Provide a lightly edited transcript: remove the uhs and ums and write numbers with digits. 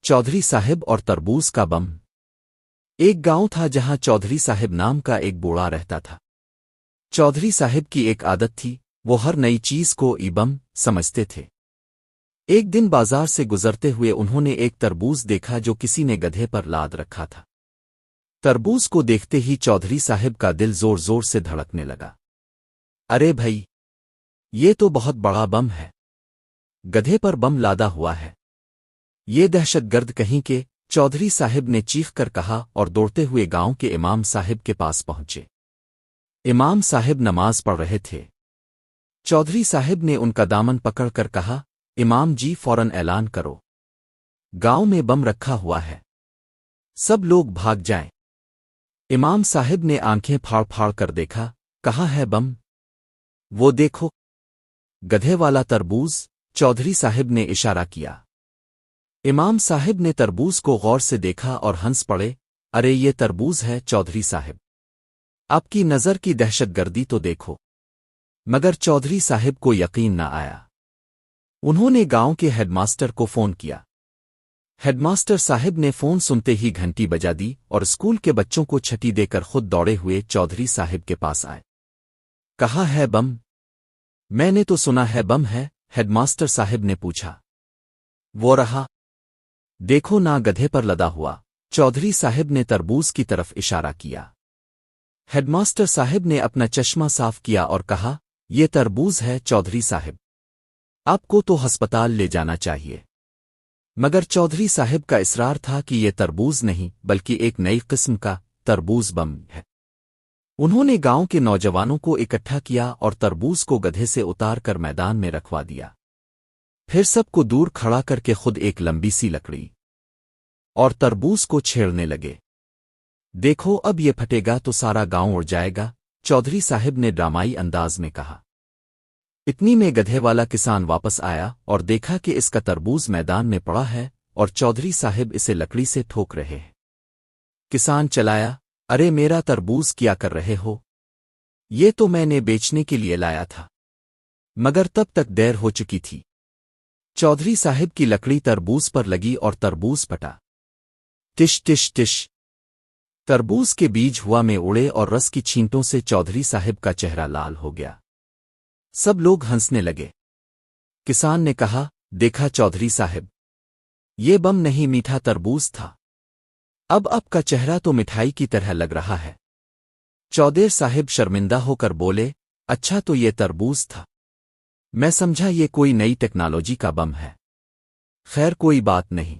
चौधरी साहिब और तरबूज का बम। एक गांव था जहां चौधरी साहिब नाम का एक बूढ़ा रहता था। चौधरी साहिब की एक आदत थी, वो हर नई चीज को बम समझते थे। एक दिन बाजार से गुजरते हुए उन्होंने एक तरबूज देखा जो किसी ने गधे पर लाद रखा था। तरबूज को देखते ही चौधरी साहिब का दिल जोर जोर से धड़कने लगा। अरे भाई, ये तो बहुत बड़ा बम है। गधे पर बम लादा हुआ है। ये दहशतगर्द कहीं के, चौधरी साहिब ने चीख कर कहा और दौड़ते हुए गांव के इमाम साहिब के पास पहुंचे। इमाम साहिब नमाज पढ़ रहे थे। चौधरी साहिब ने उनका दामन पकड़कर कहा, इमाम जी फौरन ऐलान करो, गांव में बम रखा हुआ है, सब लोग भाग जाएं। इमाम साहिब ने आंखें फाड़ फाड़ कर देखा। कहाँ है बम? वो देखो, गधे वाला तरबूज। चौधरी साहिब ने इशारा किया। इमाम साहिब ने तरबूज को गौर से देखा और हंस पड़े। अरे ये तरबूज है चौधरी साहिब, आपकी नज़र की दहशतगर्दी तो देखो। मगर चौधरी साहिब को यकीन न आया। उन्होंने गांव के हेडमास्टर को फोन किया। हेडमास्टर साहिब ने फोन सुनते ही घंटी बजा दी और स्कूल के बच्चों को छठी देकर खुद दौड़े हुए चौधरी साहिब के पास आए। कहाँ है बम? मैंने तो सुना है बम है, हेडमास्टर साहिब ने पूछा। वो रहा, देखो ना, गधे पर लदा हुआ। चौधरी साहिब ने तरबूज की तरफ इशारा किया। हेडमास्टर साहिब ने अपना चश्मा साफ किया और कहा, ये तरबूज है चौधरी साहिब, आपको तो अस्पताल ले जाना चाहिए। मगर चौधरी साहिब का इसरार था कि ये तरबूज नहीं बल्कि एक नई किस्म का तरबूज बम है। उन्होंने गांव के नौजवानों को इकट्ठा किया और तरबूज को गधे से उतार कर मैदान में रखवा दिया। फिर सबको दूर खड़ा करके खुद एक लंबी सी लकड़ी और तरबूज को छेड़ने लगे। देखो, अब ये फटेगा तो सारा गांव उड़ जाएगा, चौधरी साहिब ने ड्रामाई अंदाज में कहा। इतनी में गधे वाला किसान वापस आया और देखा कि इसका तरबूज मैदान में पड़ा है और चौधरी साहिब इसे लकड़ी से ठोक रहे हैं। किसान चलाया, अरे मेरा तरबूज क्या कर रहे हो? ये तो मैंने बेचने के लिए लाया था। मगर तब तक देर हो चुकी थी। चौधरी साहिब की लकड़ी तरबूज पर लगी और तरबूज फटा। टिश टिश टिश। तरबूज के बीज हवा में उड़े और रस की छींटों से चौधरी साहिब का चेहरा लाल हो गया। सब लोग हंसने लगे। किसान ने कहा, देखा चौधरी साहिब, ये बम नहीं मीठा तरबूज था। अब आपका चेहरा तो मिठाई की तरह लग रहा है। चौधरी साहिब शर्मिंदा होकर बोले, अच्छा तो ये तरबूज था, मैं समझा ये कोई नई टेक्नोलॉजी का बम है। खैर कोई बात नहीं।